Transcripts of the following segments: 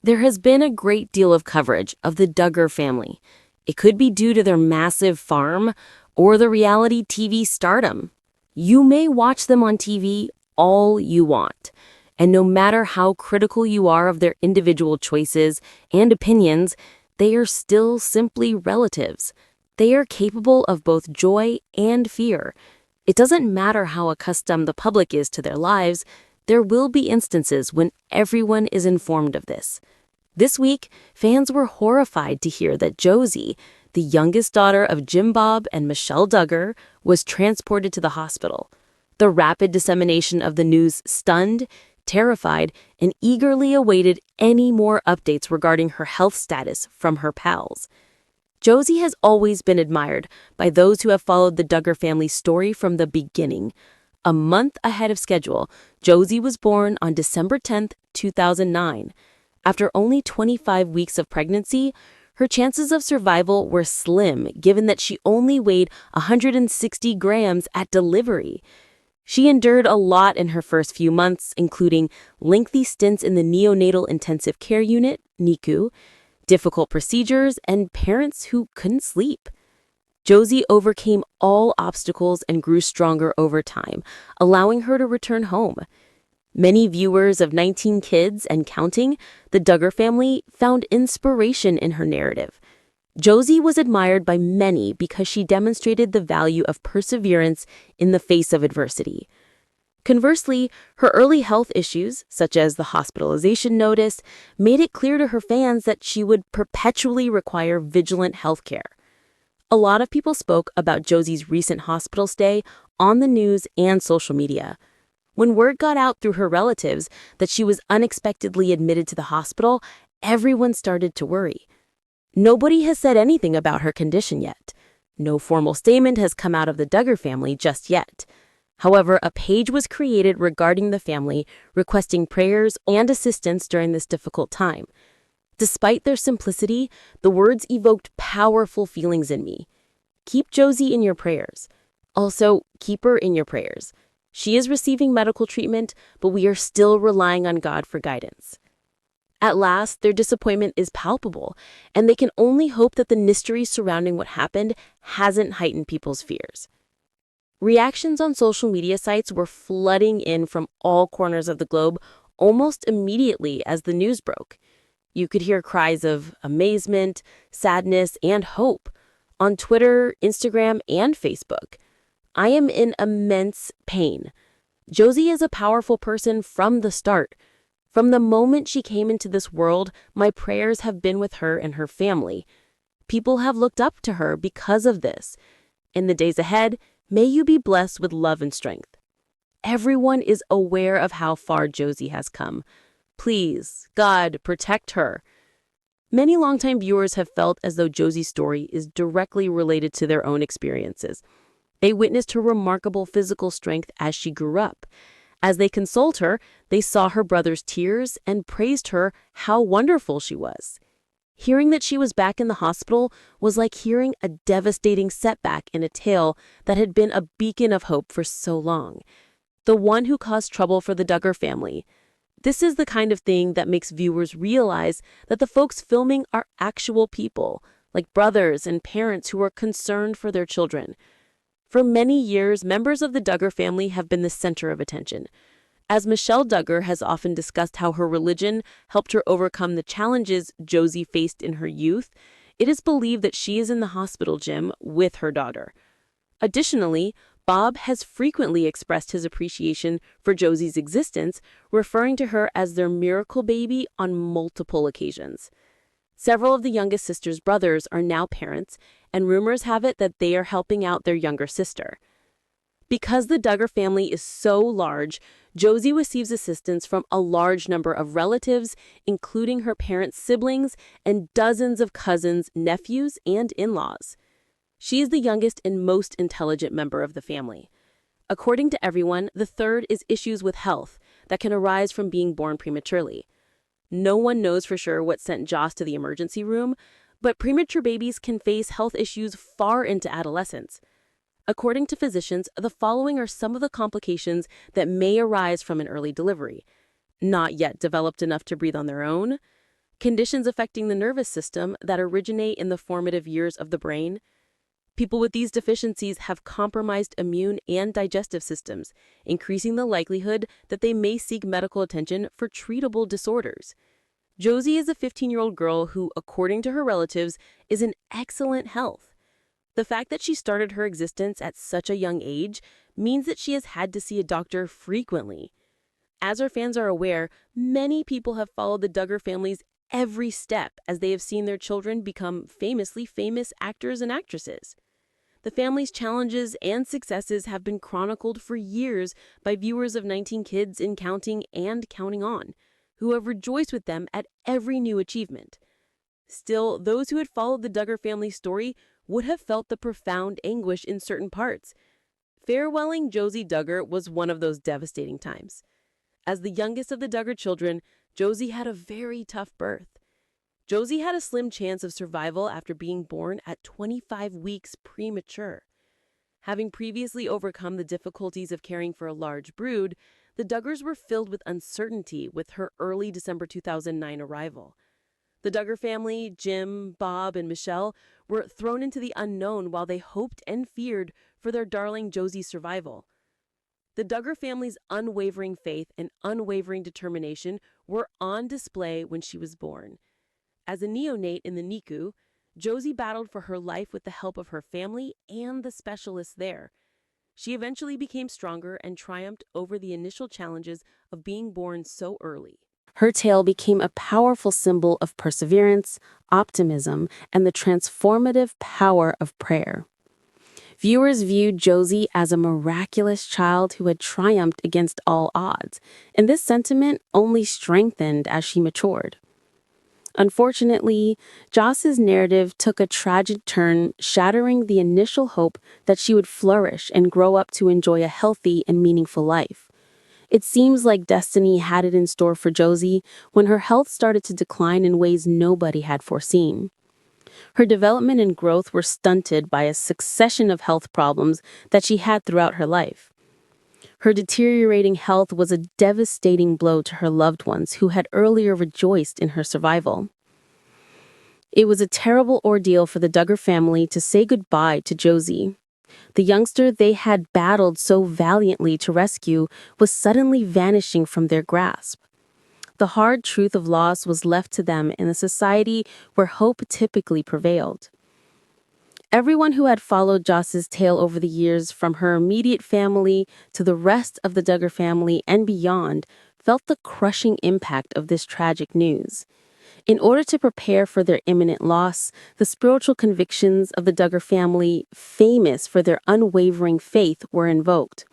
There has been a great deal of coverage of the Duggar family. It could be due to their massive farm or the reality TV stardom. You may watch them on TV all you want, and no matter how critical you are of their individual choices and opinions, they are still simply relatives. They are capable of both joy and fear. It doesn't matter how accustomed the public is to their lives, there will be instances when everyone is informed of this. This week, fans were horrified to hear that Josie, the youngest daughter of Jim Bob and Michelle Duggar, was transported to the hospital. The rapid dissemination of the news stunned, terrified, and eagerly awaited any more updates regarding her health status from her pals. Josie has always been admired by those who have followed the Duggar family's story from the beginning. A month ahead of schedule, Josie was born on December 10th, 2009. After only 25 weeks of pregnancy, her chances of survival were slim given that she only weighed 160 grams at delivery. She endured a lot in her first few months, including lengthy stints in the neonatal intensive care unit, NICU, difficult procedures, and parents who couldn't sleep. Josie overcame all obstacles and grew stronger over time, allowing her to return home. Many viewers of 19 Kids and Counting, the Duggar family, found inspiration in her narrative. Josie was admired by many because she demonstrated the value of perseverance in the face of adversity. Conversely, her early health issues, such as the hospitalization notice, made it clear to her fans that she would perpetually require vigilant health care. A lot of people spoke about Josie's recent hospital stay on the news and social media. When word got out through her relatives that she was unexpectedly admitted to the hospital, everyone started to worry. Nobody has said anything about her condition yet. No formal statement has come out of the Duggar family just yet. However, a page was created regarding the family, requesting prayers and assistance during this difficult time. Despite their simplicity, the words evoked powerful feelings in me. Keep Josie in your prayers. Also, keep her in your prayers. She is receiving medical treatment, but we are still relying on God for guidance. At last, their disappointment is palpable, and they can only hope that the mystery surrounding what happened hasn't heightened people's fears. Reactions on social media sites were flooding in from all corners of the globe almost immediately as the news broke. You could hear cries of amazement, sadness, and hope on Twitter, Instagram, and Facebook. I am in immense pain. Josie is a powerful person from the start. From the moment she came into this world, my prayers have been with her and her family. People have looked up to her because of this. In the days ahead, may you be blessed with love and strength. Everyone is aware of how far Josie has come. Please, God, protect her. Many longtime viewers have felt as though Josie's story is directly related to their own experiences. They witnessed her remarkable physical strength as she grew up. As they consoled her, they saw her brother's tears and praised her how wonderful she was. Hearing that she was back in the hospital was like hearing a devastating setback in a tale that had been a beacon of hope for so long. The one who caused trouble for the Duggar family. This is the kind of thing that makes viewers realize that the folks filming are actual people, like brothers and parents who are concerned for their children. For many years, members of the Duggar family have been the center of attention. As Michelle Duggar has often discussed how her religion helped her overcome the challenges Josie faced in her youth, it is believed that she is in the hospital gym with her daughter. Additionally, Bob has frequently expressed his appreciation for Josie's existence, referring to her as their miracle baby on multiple occasions. Several of the youngest sister's brothers are now parents, and rumors have it that they are helping out their younger sister. Because the Duggar family is so large, Josie receives assistance from a large number of relatives, including her parents' siblings and dozens of cousins, nephews, and in-laws. She is the youngest and most intelligent member of the family. According to everyone, the third is issues with health that can arise from being born prematurely. No one knows for sure what sent Joss to the emergency room, but premature babies can face health issues far into adolescence. According to physicians, the following are some of the complications that may arise from an early delivery. Not yet developed enough to breathe on their own, conditions affecting the nervous system that originate in the formative years of the brain. People with these deficiencies have compromised immune and digestive systems, increasing the likelihood that they may seek medical attention for treatable disorders. Josie is a 15-year-old girl who, according to her relatives, is in excellent health. The fact that she started her existence at such a young age means that she has had to see a doctor frequently. As our fans are aware, many people have followed the Duggar family's every step as they have seen their children become famously famous actors and actresses. The family's challenges and successes have been chronicled for years by viewers of 19 Kids and Counting On, who have rejoiced with them at every new achievement. Still, those who had followed the Duggar family story would have felt the profound anguish in certain parts. Farewelling Josie Duggar was one of those devastating times. As the youngest of the Duggar children, Josie had a very tough birth. Josie had a slim chance of survival after being born at 25 weeks premature. Having previously overcome the difficulties of caring for a large brood, the Duggars were filled with uncertainty with her early December 2009 arrival. The Duggar family, Jim, Bob, and Michelle, were thrown into the unknown while they hoped and feared for their darling Josie's survival. The Duggar family's unwavering faith and unwavering determination were on display when she was born. As a neonate in the NICU, Josie battled for her life with the help of her family and the specialists there. She eventually became stronger and triumphed over the initial challenges of being born so early. Her tale became a powerful symbol of perseverance, optimism, and the transformative power of prayer. Viewers viewed Josie as a miraculous child who had triumphed against all odds, and this sentiment only strengthened as she matured. Unfortunately, Joss's narrative took a tragic turn, shattering the initial hope that she would flourish and grow up to enjoy a healthy and meaningful life. It seems like destiny had it in store for Josie when her health started to decline in ways nobody had foreseen. Her development and growth were stunted by a succession of health problems that she had throughout her life. Her deteriorating health was a devastating blow to her loved ones who had earlier rejoiced in her survival. It was a terrible ordeal for the Duggar family to say goodbye to Josie. The youngster they had battled so valiantly to rescue was suddenly vanishing from their grasp. The hard truth of loss was left to them in a society where hope typically prevailed. Everyone who had followed Joss's tale over the years, from her immediate family to the rest of the Duggar family and beyond, felt the crushing impact of this tragic news. In order to prepare for their imminent loss, the spiritual convictions of the Duggar family, famous for their unwavering faith, were invoked.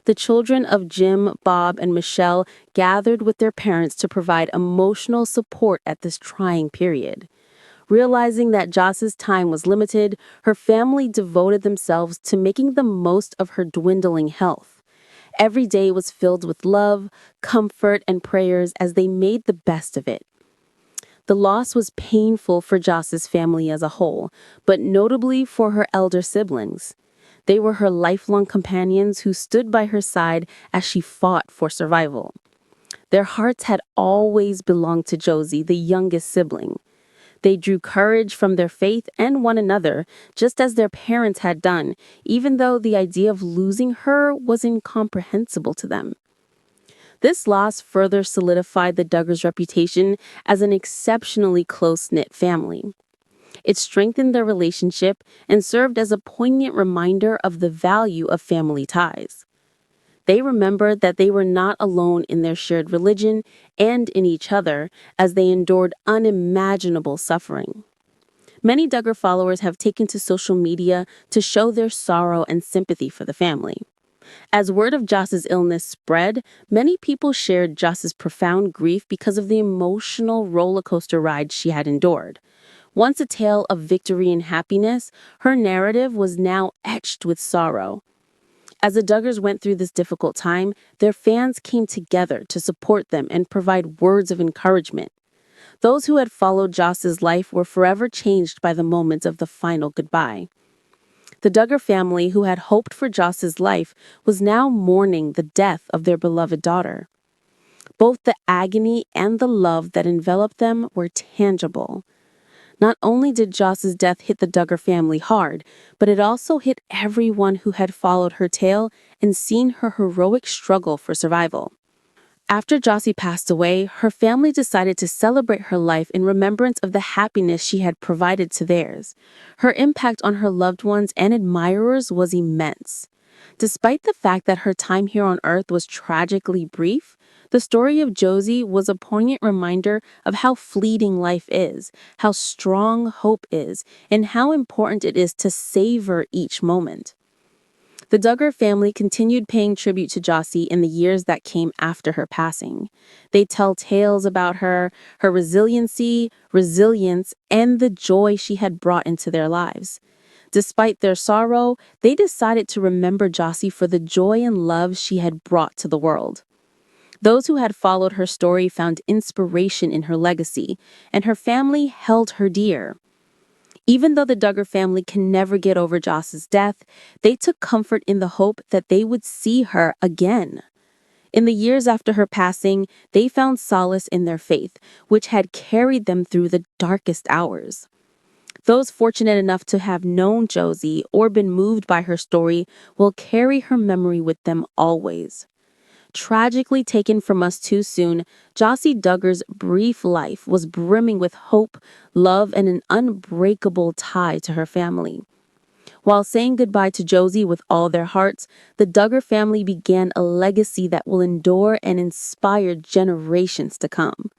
The children of Jim, Bob, and Michelle gathered with their parents to provide emotional support at this trying period. Realizing that Joss's time was limited, her family devoted themselves to making the most of her dwindling health. Every day was filled with love, comfort, and prayers as they made the best of it. The loss was painful for Joss's family as a whole, but notably for her elder siblings. They were her lifelong companions who stood by her side as she fought for survival. Their hearts had always belonged to Josie, the youngest sibling. They drew courage from their faith and one another, just as their parents had done, even though the idea of losing her was incomprehensible to them. This loss further solidified the Duggars' reputation as an exceptionally close-knit family. It strengthened their relationship and served as a poignant reminder of the value of family ties. They remembered that they were not alone in their shared religion and in each other as they endured unimaginable suffering. Many Duggar followers have taken to social media to show their sorrow and sympathy for the family. As word of Joss's illness spread, many people shared Joss's profound grief because of the emotional roller coaster ride she had endured. Once a tale of victory and happiness, her narrative was now etched with sorrow. As the Duggars went through this difficult time, their fans came together to support them and provide words of encouragement. Those who had followed Joss's life were forever changed by the moments of the final goodbye. The Duggar family, who had hoped for Joss's life, was now mourning the death of their beloved daughter. Both the agony and the love that enveloped them were tangible. Not only did Joss's death hit the Duggar family hard, but it also hit everyone who had followed her tale and seen her heroic struggle for survival. After Josie passed away, her family decided to celebrate her life in remembrance of the happiness she had provided to theirs. Her impact on her loved ones and admirers was immense. Despite the fact that her time here on Earth was tragically brief, the story of Josie was a poignant reminder of how fleeting life is, how strong hope is, and how important it is to savor each moment. The Duggar family continued paying tribute to Josie in the years that came after her passing. They tell tales about her, her resilience, and the joy she had brought into their lives. Despite their sorrow, they decided to remember Josie for the joy and love she had brought to the world. Those who had followed her story found inspiration in her legacy, and her family held her dear. Even though the Duggar family can never get over Joss's death, they took comfort in the hope that they would see her again. In the years after her passing, they found solace in their faith, which had carried them through the darkest hours. Those fortunate enough to have known Josie or been moved by her story will carry her memory with them always. Tragically taken from us too soon, Josie Duggar's brief life was brimming with hope, love, and an unbreakable tie to her family. While saying goodbye to Josie with all their hearts, the Duggar family began a legacy that will endure and inspire generations to come.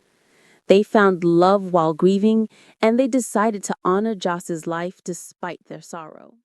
They found love while grieving, and they decided to honor Joss's life despite their sorrow.